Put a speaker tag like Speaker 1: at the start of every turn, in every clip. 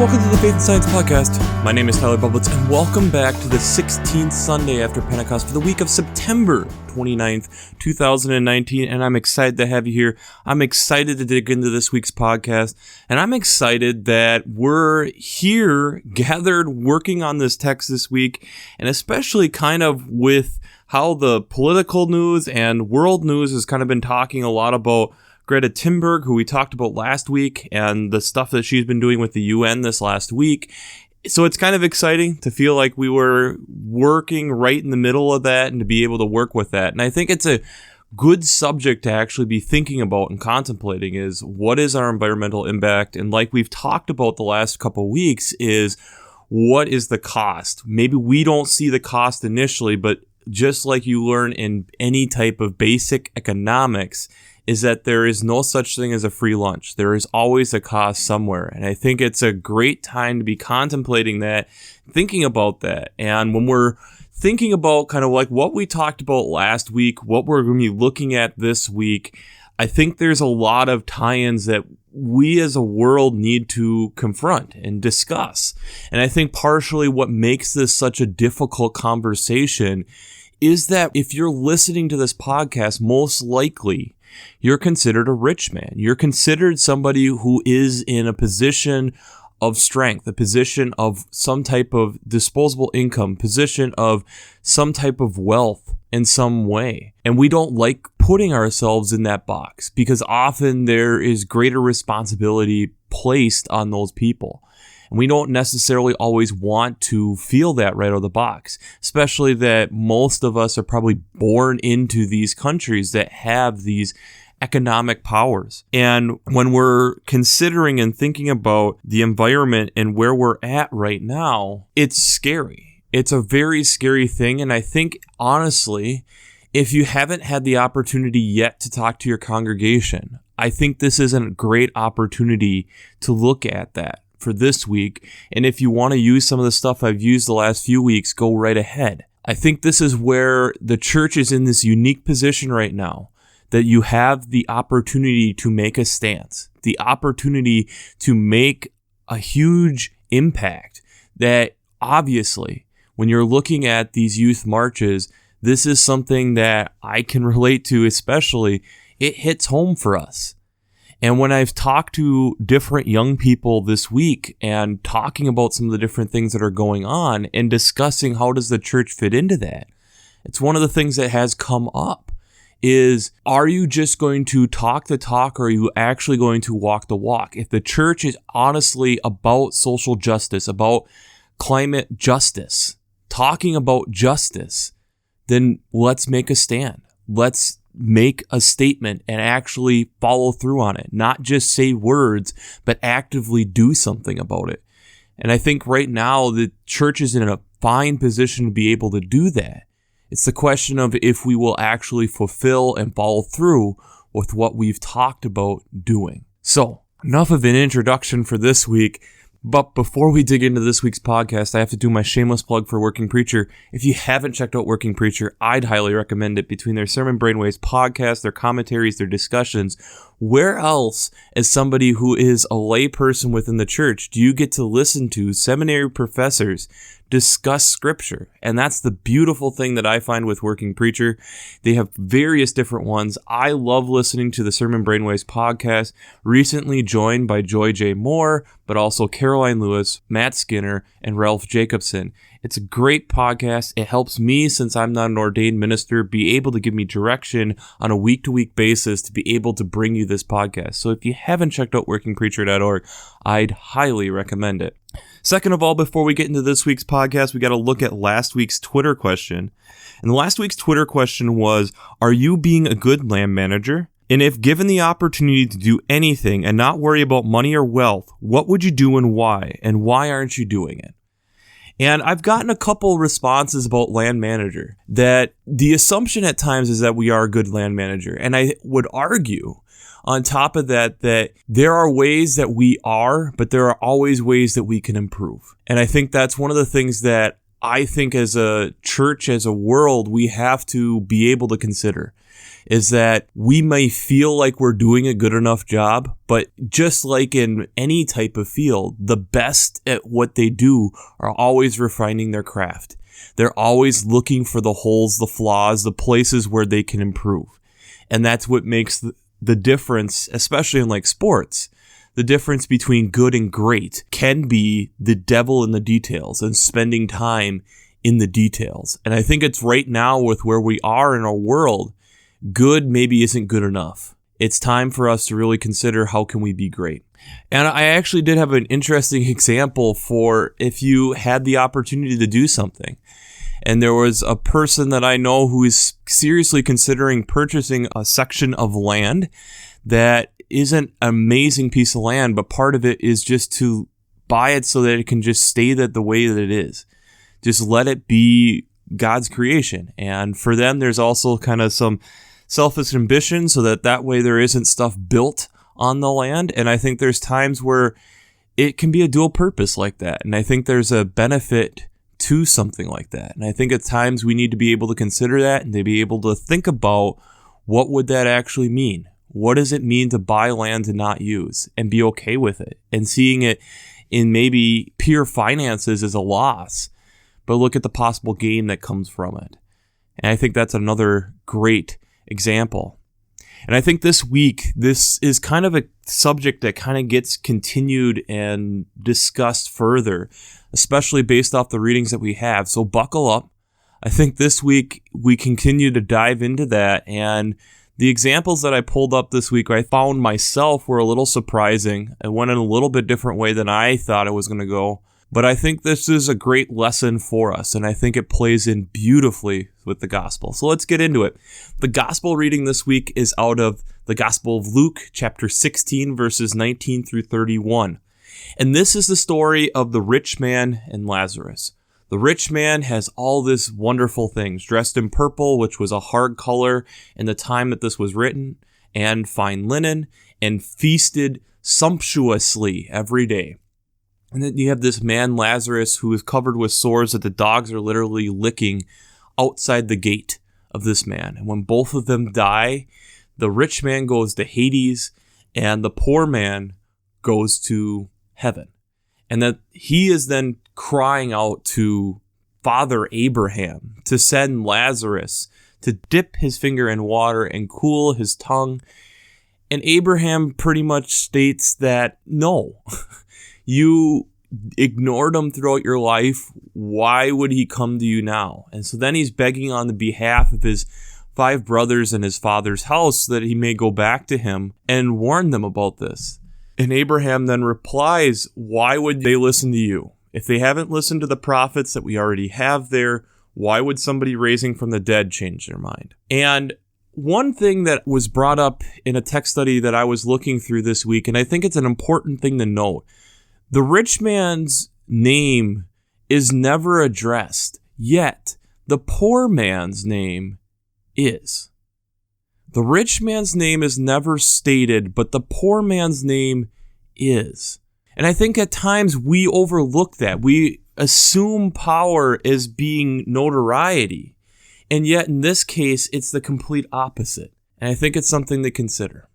Speaker 1: welcome to the Faith and Science Podcast. My name is Tyler Bublitz, and welcome back to the 16th Sunday after Pentecost for the week of September 29th, 2019, and I'm excited to have you here. I'm excited to dig into this week's podcast, and I'm excited that we're here, gathered, working on this text this week, and especially kind of with how the political news and world news has kind of been talking a lot about Greta Thunberg, who we talked about last week, and the stuff that she's been doing with the UN this last week. So it's kind of exciting to feel like we were working right in the middle of that and to be able to work with that. And I think it's a good subject to actually be thinking about and contemplating is what is our environmental impact? And like we've talked about the last couple of weeks is what is the cost? Maybe we don't see the cost initially, but just like you learn in any type of basic economics, is that there is no such thing as a free lunch. There is always a cost somewhere. And I think it's a great time to be contemplating that, thinking about that. And when we're thinking about kind of like what we talked about last week, what we're going to be looking at this week, I think there's a lot of tie-ins that we as a world need to confront and discuss. And I think partially what makes this such a difficult conversation is that if you're listening to this podcast, most likely you're considered a rich man. You're considered somebody who is in a position of strength, a position of some type of disposable income, position of some type of wealth in some way. And we don't like putting ourselves in that box because often there is greater responsibility placed on those people. And we don't necessarily always want to feel that right out of the box, especially that most of us are probably born into these countries that have these economic powers. And when we're considering and thinking about the environment and where we're at right now, it's scary. It's a very scary thing. And I think, honestly, if you haven't had the opportunity yet to talk to your congregation, I think this is a great opportunity to look at that for this week. And if you want to use some of the stuff I've used the last few weeks, go right ahead. I think this is where the church is in this unique position right now, that you have the opportunity to make a stance, the opportunity to make a huge impact. That obviously, when you're looking at these youth marches, this is something that I can relate to, especially it hits home for us. And when I've talked to different young people this week and talking about some of the different things that are going on and discussing how does the church fit into that, it's one of the things that has come up is, are you just going to talk the talk or are you actually going to walk the walk? If the church is honestly about social justice, about climate justice, talking about justice, then let's make a stand. Let's make a statement and actually follow through on it. Not just say words, but actively do something about it. And I think right now the church is in a fine position to be able to do that. It's the question of if we will actually fulfill and follow through with what we've talked about doing. So, enough of an introduction for this week. But before we dig into this week's podcast, I have to do my shameless plug for Working Preacher. If you haven't checked out Working Preacher, I'd highly recommend it. Between their Sermon Brainwaves podcast, their commentaries, their discussions, where else, as somebody who is a lay person within the church, do you get to listen to seminary professors discuss scripture? And that's the beautiful thing that I find with Working Preacher. They have various different ones. I love listening to the Sermon Brainwaves podcast, recently joined by Joy J. Moore, but also Caroline Lewis, Matt Skinner, and Ralph Jacobson. It's a great podcast. It helps me, since I'm not an ordained minister, be able to give me direction on a week-to-week basis to be able to bring you this podcast. So if you haven't checked out workingpreacher.org, I'd highly recommend it. Second of all, before we get into this week's podcast, we got to look at last week's Twitter question. And last week's Twitter question was, are you being a good land manager? And if given the opportunity to do anything and not worry about money or wealth, what would you do and why? And why aren't you doing it? And I've gotten a couple responses about land manager, that the assumption at times is that we are a good land manager. And I would argue on top of that, that there are ways that we are, but there are always ways that we can improve. And I think that's one of the things that I think as a church, as a world, we have to be able to consider. is that we may feel like we're doing a good enough job, but just like in any type of field, the best at what they do are always refining their craft. They're always looking for the holes, the flaws, the places where they can improve. And that's what makes the difference, especially in like sports. The difference between good and great can be the devil in the details and spending time in the details. And I think it's right now with where we are in our world, good maybe isn't good enough. It's time for us to really consider how can we be great. And I actually did have an interesting example for if you had the opportunity to do something. And there was a person that I know who is seriously considering purchasing a section of land that isn't an amazing piece of land, but part of it is just to buy it so that it can just stay the way that it is. Just let it be God's creation. And for them, there's also kind of some selfish ambition so that way there isn't stuff built on the land. And I think there's times where it can be a dual purpose like that. And I think there's a benefit to something like that. And I think at times we need to be able to consider that and to be able to think about what would that actually mean? What does it mean to buy land to not use and be okay with it? And seeing it in maybe pure finances as a loss, but look at the possible gain that comes from it. And I think that's another great example. And I think this week, this is kind of a subject that kind of gets continued and discussed further, especially based off the readings that we have. So buckle up. I think this week we continue to dive into that. And the examples that I pulled up this week, I found myself were a little surprising. It went in a little bit different way than I thought it was going to go. But I think this is a great lesson for us, and I think it plays in beautifully with the gospel. So let's get into it. The gospel reading this week is out of the Gospel of Luke, chapter 16, verses 19 through 31. And this is the story of the rich man and Lazarus. The rich man has all this wonderful things, dressed in purple, which was a hard color in the time that this was written, and fine linen, and feasted sumptuously every day. And then you have this man, Lazarus, who is covered with sores that the dogs are literally licking outside the gate of this man. And when both of them die, the rich man goes to Hades and the poor man goes to heaven. And that he is then crying out to Father Abraham to send Lazarus to dip his finger in water and cool his tongue. And Abraham pretty much states that, no, you ignored him throughout your life. Why would he come to you now? And so then he's begging on the behalf of his 5 brothers in his father's house that he may go back to him and warn them about this. And Abraham then replies, why would they listen to you? If they haven't listened to the prophets that we already have there, why would somebody raising from the dead change their mind? And one thing that was brought up in a text study that I was looking through this week, and I think it's an important thing to note, the rich man's name is never addressed, yet the poor man's name is. The rich man's name is never stated, but the poor man's name is. And I think at times we overlook that. We assume power as being notoriety. And yet in this case, it's the complete opposite. And I think it's something to consider.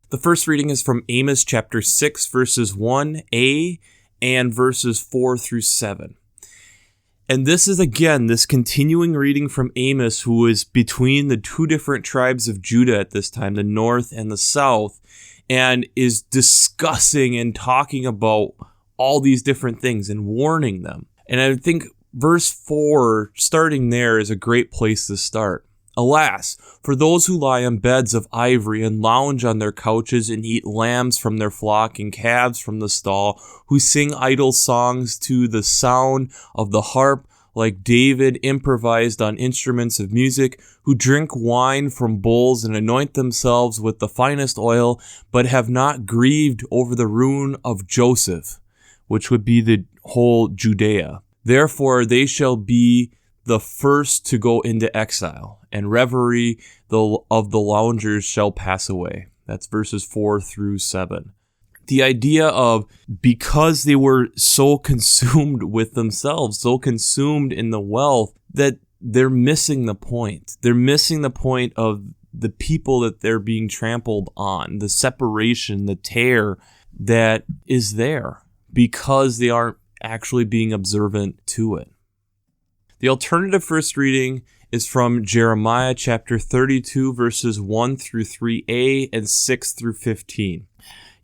Speaker 1: The first reading is from Amos chapter 6, verses 1a and verses 4 through 7. And this is, again, this continuing reading from Amos, who is between the 2 different tribes of Judah at this time, the north and the south, and is discussing and talking about all these different things and warning them. And I think verse 4, starting there, is a great place to start. Alas, for those who lie on beds of ivory and lounge on their couches and eat lambs from their flock and calves from the stall, who sing idle songs to the sound of the harp like David improvised on instruments of music, who drink wine from bowls and anoint themselves with the finest oil, but have not grieved over the ruin of Joseph, which would be the whole Judea. Therefore they shall be the first to go into exile, and revelry of the loungers shall pass away. That's verses 4 through 7. The idea of, because they were so consumed with themselves, so consumed in the wealth, that they're missing the point. They're missing the point of the people that they're being trampled on, the separation, the tear that is there because they aren't actually being observant to it. The alternative first reading is from Jeremiah chapter 32, verses 1 through 3a and 6 through 15.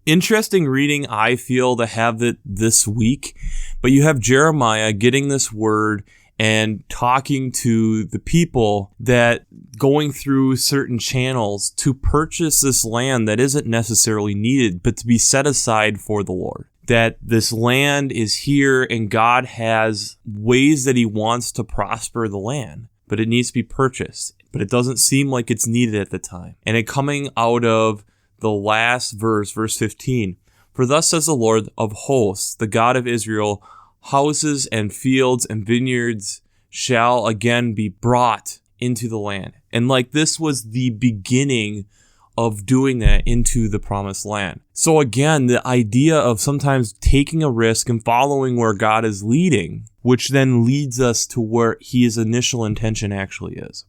Speaker 1: Interesting reading, I feel, to have it this week, but you have Jeremiah getting this word and talking to the people that going through certain channels to purchase this land that isn't necessarily needed, but to be set aside for the Lord. That this land is here and God has ways that he wants to prosper the land, but it needs to be purchased. But it doesn't seem like it's needed at the time. And it coming out of the last verse, verse 15, "For thus says the Lord of hosts, the God of Israel, houses and fields and vineyards shall again be brought into the land." And like this was the beginning of doing that into the promised land. So again, the idea of sometimes taking a risk and following where God is leading, which then leads us to where his initial intention actually is.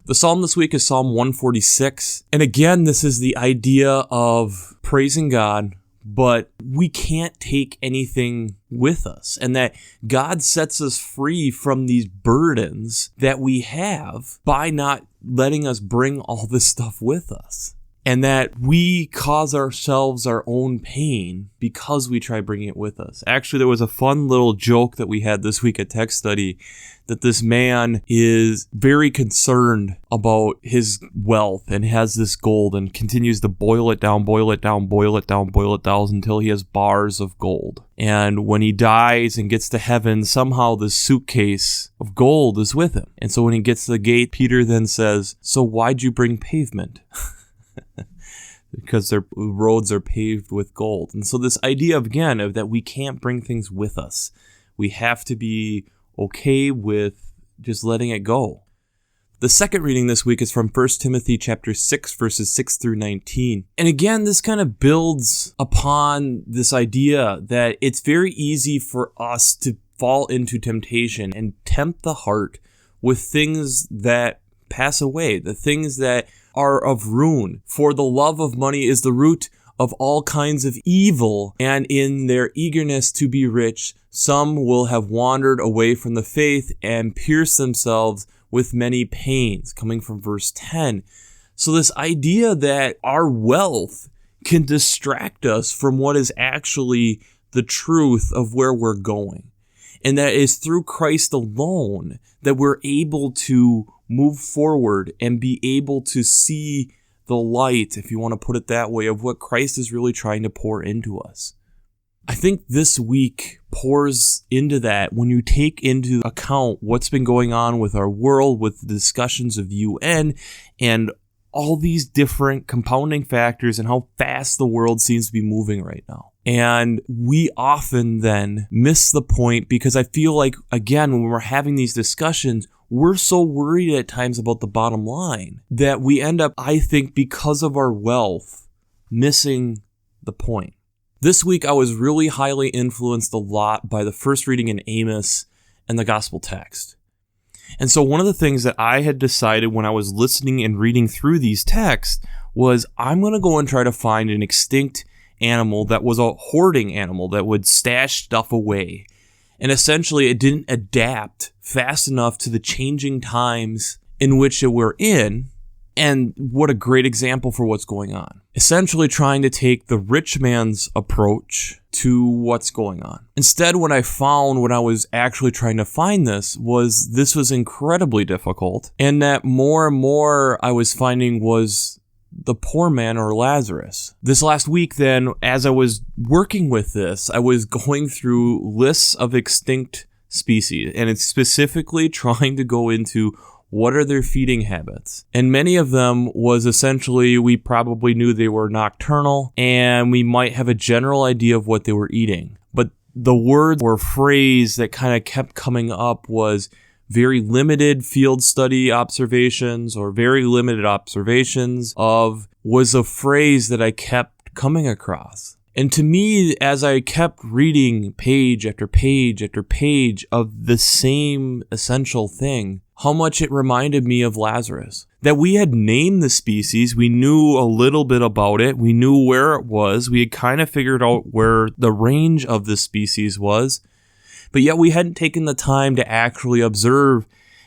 Speaker 1: The psalm this week is Psalm 146. And again, this is the idea of praising God, but we can't take anything with us, and that God sets us free from these burdens that we have by not letting us bring all this stuff with us, and that we cause ourselves our own pain because we try bringing it with us. Actually, there was a fun little joke that we had this week at Tech Study that this man is very concerned about his wealth and has this gold and continues to boil it down until he has bars of gold. And when he dies and gets to heaven, somehow this suitcase of gold is with him. And so when he gets to the gate, Peter then says, "So why'd you bring pavement?" Because their roads are paved with gold. And so this idea of that we can't bring things with us. We have to be okay with just letting it go. The second reading this week is from 1 Timothy chapter 6, verses 6 through 19. And again, this kind of builds upon this idea that it's very easy for us to fall into temptation and tempt the heart with things that pass away, the things that are of ruin. For the love of money is the root of all kinds of evil, and in their eagerness to be rich, some will have wandered away from the faith and pierced themselves with many pains, coming from verse 10. So this idea that our wealth can distract us from what is actually the truth of where we're going. And that is through Christ alone that we're able to move forward and be able to see the light, if you want to put it that way, of what Christ is really trying to pour into us. I think this week pours into that when you take into account what's been going on with our world, with the discussions of UN and all these different compounding factors and how fast the world seems to be moving right now. And we often then miss the point because I feel like, again, when we're having these discussions, we're so worried at times about the bottom line that we end up, I think, because of our wealth, missing the point. This week, I was really highly influenced a lot by the first reading in Amos and the gospel text. And so one of the things that I had decided when I was listening and reading through these texts was I'm going to go and try to find an extinct animal that was a hoarding animal that would stash stuff away. And essentially, it didn't adapt fast enough to the changing times in which it were in. And what a great example for what's going on. Essentially trying to take the rich man's approach to what's going on. Instead, what I found when I was actually trying to find this was incredibly difficult. And that more and more I was finding was the poor man or Lazarus. This last week then, as I was working with this, I was going through lists of extinct species. And it's specifically trying to go into what are their feeding habits? And many of them was essentially, we probably knew they were nocturnal and we might have a general idea of what they were eating. But the word or phrase that kind of kept coming up was very limited field study observations or very limited observations of was a phrase that I kept coming across. And to me, as I kept reading page after page after page of the same essential thing, how much it reminded me of Lazarus. that we had named the species. We knew a little bit about it. We knew where it was. We had kind of figured out where the range of the species was, but yet we hadn't taken the time to actually observe,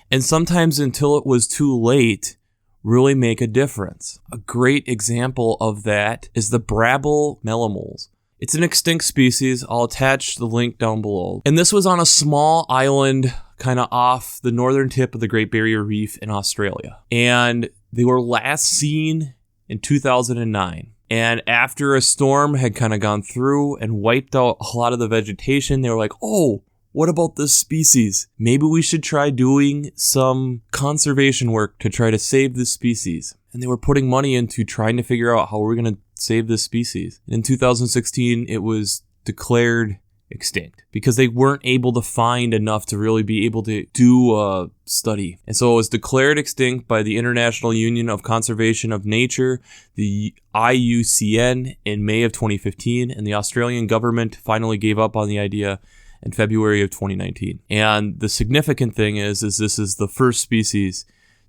Speaker 1: and sometimes until it was too late, really make a difference. A great example of that is the Brabble mellomoles. It's an extinct species. I'll attach the link down below. And this was on a small island kind of off the northern tip of the Great Barrier Reef in Australia. And they were last seen in 2009. And after a storm had kind of gone through and wiped out a lot of the vegetation, they were like, oh, what about this species? Maybe we should try doing some conservation work to try to save this species. And they were putting money into trying to figure out how we're going to save this species. And in 2016, it was declared extinct because they weren't able to find enough to really be able to do a study. And so it was declared extinct by the International Union of Conservation of Nature, the IUCN, in May of 2015. And the Australian government finally gave up on the idea in February of 2019. And the significant thing is this is the first species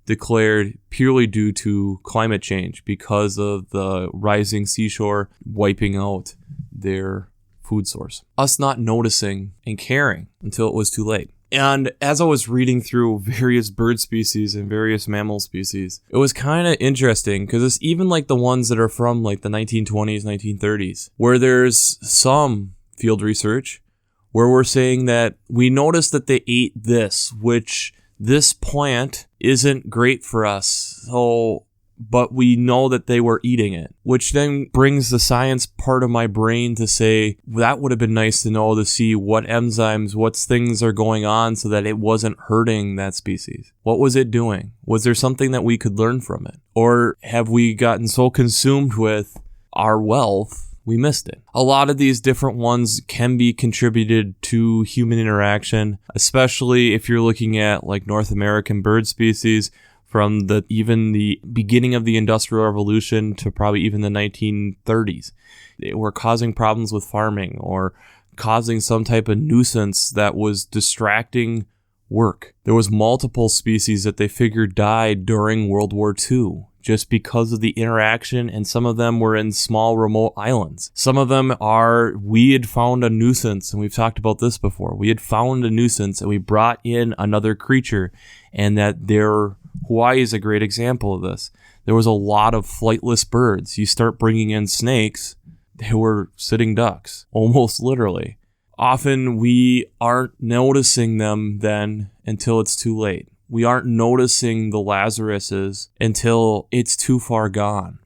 Speaker 1: declared purely due to climate change because of the rising seashore wiping out their food source. Us not noticing and caring until it was too late. And as I was reading through various bird species and various mammal species, it was kind of interesting because it's even like the ones that are from like the 1920s, 1930s, where there's some field research where we're saying that we noticed that they ate this, which this plant isn't great for us, but we know that they were eating it, which then brings the science part of my brain to say, that would have been nice to know, to see what enzymes, what things are going on so that it wasn't hurting that species. What was it doing? Was there something that we could learn from it? Or have we gotten so consumed with our wealth we missed it? A lot of these different ones can be contributed to human interaction, especially if you're looking at like North American bird species from even the beginning of the Industrial Revolution to probably even the 1930s. They were causing problems with farming or causing some type of nuisance that was distracting work. There was multiple species that they figured died during World War II. Just because of the interaction, and some of them were in small remote islands. Some of them we had found a nuisance, and we've talked about this before. We had found a nuisance, and we brought in another creature, and Hawaii is a great example of this. There was a lot of flightless birds. You start bringing in snakes, they were sitting ducks, almost literally. Often we aren't noticing them then until it's too late. We aren't noticing the Lazaruses until it's too far gone.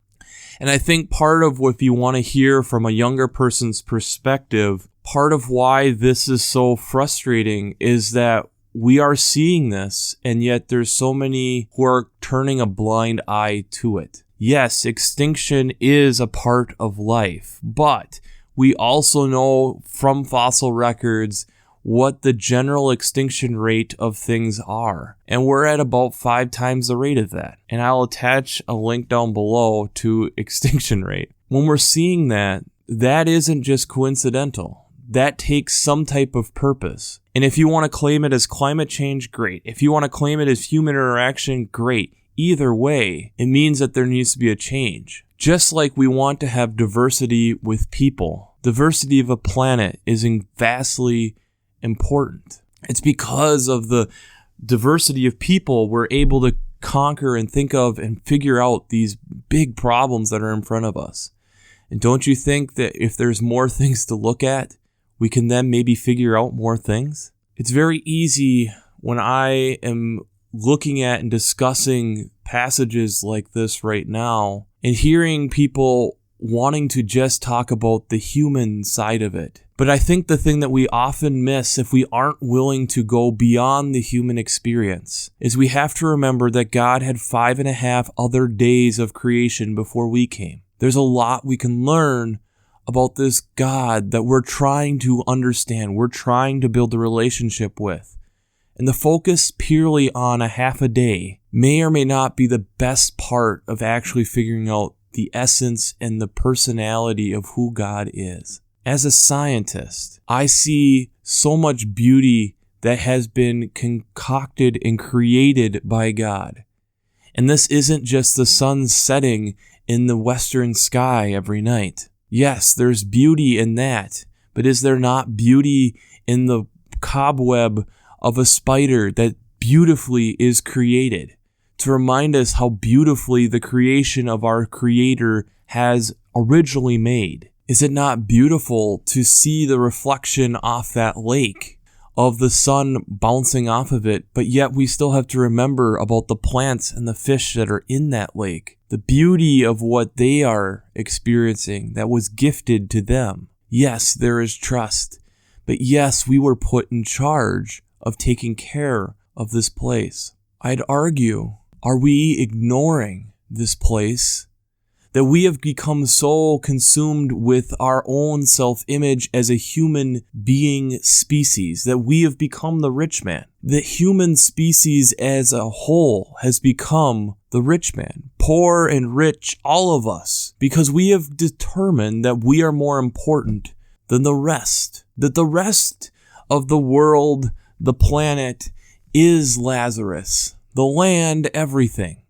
Speaker 1: And I think part of what, if you want to hear from a younger person's perspective, part of why this is so frustrating is that we are seeing this, and yet there's so many who are turning a blind eye to it. Yes, extinction is a part of life, but we also know from fossil records what the general extinction rate of things are. And we're at about 5 times the rate of that. And I'll attach a link down below to extinction rate. When we're seeing that, that isn't just coincidental. That takes some type of purpose. And if you want to claim it as climate change, great. If you want to claim it as human interaction, great. Either way, it means that there needs to be a change. Just like we want to have diversity with people, diversity of a planet is vastly important. It's because of the diversity of people we're able to conquer and think of and figure out these big problems that are in front of us. And don't you think that if there's more things to look at, we can then maybe figure out more things? It's very easy when I am looking at and discussing passages like this right now and hearing people wanting to just talk about the human side of it. But I think the thing that we often miss if we aren't willing to go beyond the human experience is we have to remember that God had 5.5 other days of creation before we came. There's a lot we can learn about this God that we're trying to understand, we're trying to build a relationship with. And the focus purely on a half a day may or may not be the best part of actually figuring out the essence and the personality of who God is. As a scientist, I see so much beauty that has been concocted and created by God. And this isn't just the sun setting in the western sky every night. Yes, there's beauty in that, but is there not beauty in the cobweb of a spider that beautifully is created to remind us how beautifully the creation of our Creator has originally made? Is it not beautiful to see the reflection off that lake of the sun bouncing off of it, but yet we still have to remember about the plants and the fish that are in that lake, the beauty of what they are experiencing that was gifted to them. Yes, there is trust, but yes, we were put in charge of taking care of this place. I'd argue, are we ignoring this place? That we have become so consumed with our own self-image as a human being species, that we have become the rich man. The human species as a whole has become the rich man. Poor and rich, all of us, because we have determined that we are more important than the rest. That the rest of the world, the planet, is Lazarus, the land, everything.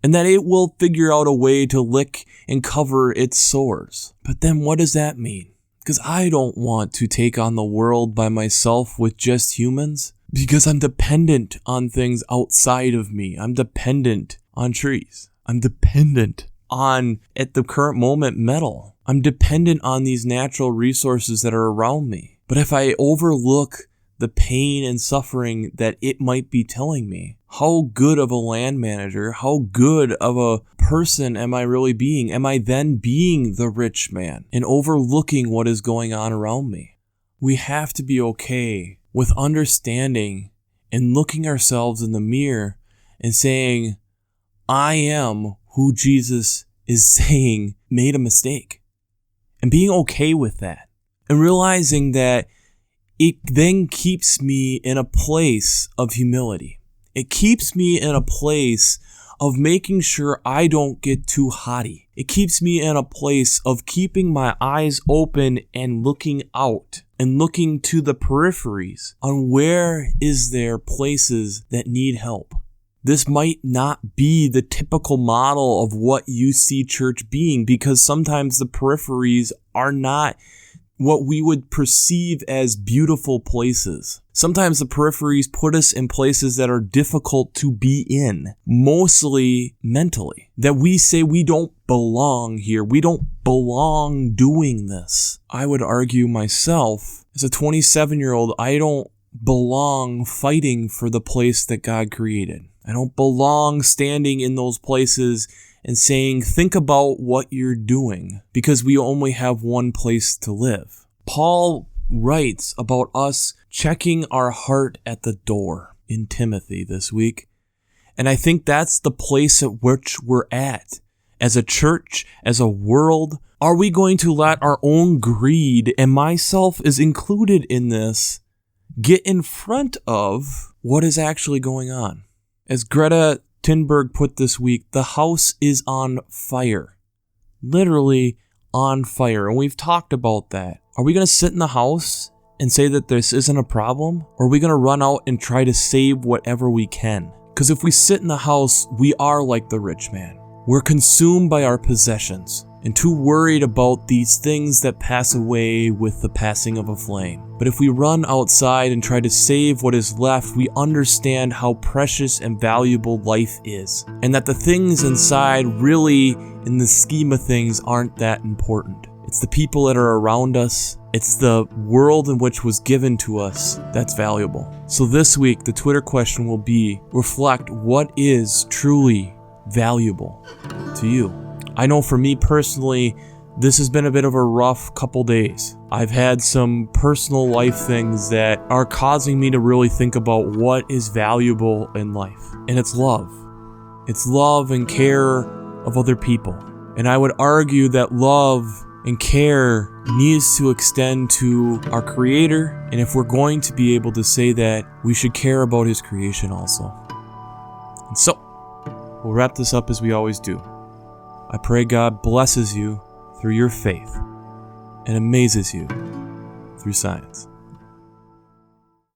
Speaker 1: And that it will figure out a way to lick and cover its sores. But then what does that mean? Because I don't want to take on the world by myself with just humans. Because I'm dependent on things outside of me. I'm dependent on trees. I'm dependent on, at the current moment, metal. I'm dependent on these natural resources that are around me. But if I overlook the pain and suffering that it might be telling me, how good of a land manager, how good of a person am I really being? Am I then being the rich man and overlooking what is going on around me? We have to be okay with understanding and looking ourselves in the mirror and saying, I am who Jesus is saying made a mistake. And being okay with that. And realizing that it then keeps me in a place of humility. It keeps me in a place of making sure I don't get too haughty. It keeps me in a place of keeping my eyes open and looking out and looking to the peripheries on where is there places that need help. This might not be the typical model of what you see church being, because sometimes the peripheries are not what we would perceive as beautiful places. Sometimes the peripheries put us in places that are difficult to be in, mostly mentally. That we say we don't belong here. We don't belong doing this. I would argue myself, as a 27-year-old, I don't belong fighting for the place that God created. I don't belong standing in those places and saying, think about what you're doing, because we only have one place to live. Paul writes about us checking our heart at the door in Timothy this week. And I think that's the place at which we're at. As a church, as a world, are we going to let our own greed, and myself is included in this, get in front of what is actually going on? As Greta Thunberg put this week, the house is on fire. Literally on fire. And we've talked about that. Are we going to sit in the house and say that this isn't a problem? Or are we going to run out and try to save whatever we can? Because if we sit in the house, we are like the rich man. We're consumed by our possessions and too worried about these things that pass away with the passing of a flame. But if we run outside and try to save what is left, we understand how precious and valuable life is, and that the things inside really, in the scheme of things, aren't that important. It's the people that are around us. It's the world in which was given to us that's valuable. So this week, the Twitter question will be, reflect what is truly valuable to you. I know for me personally, this has been a bit of a rough couple days. I've had some personal life things that are causing me to really think about what is valuable in life. And it's love. It's love and care of other people. And I would argue that love and care needs to extend to our Creator. And if we're going to be able to say that, we should care about His creation also. And so, we'll wrap this up as we always do. I pray God blesses you through your faith and amazes you through science.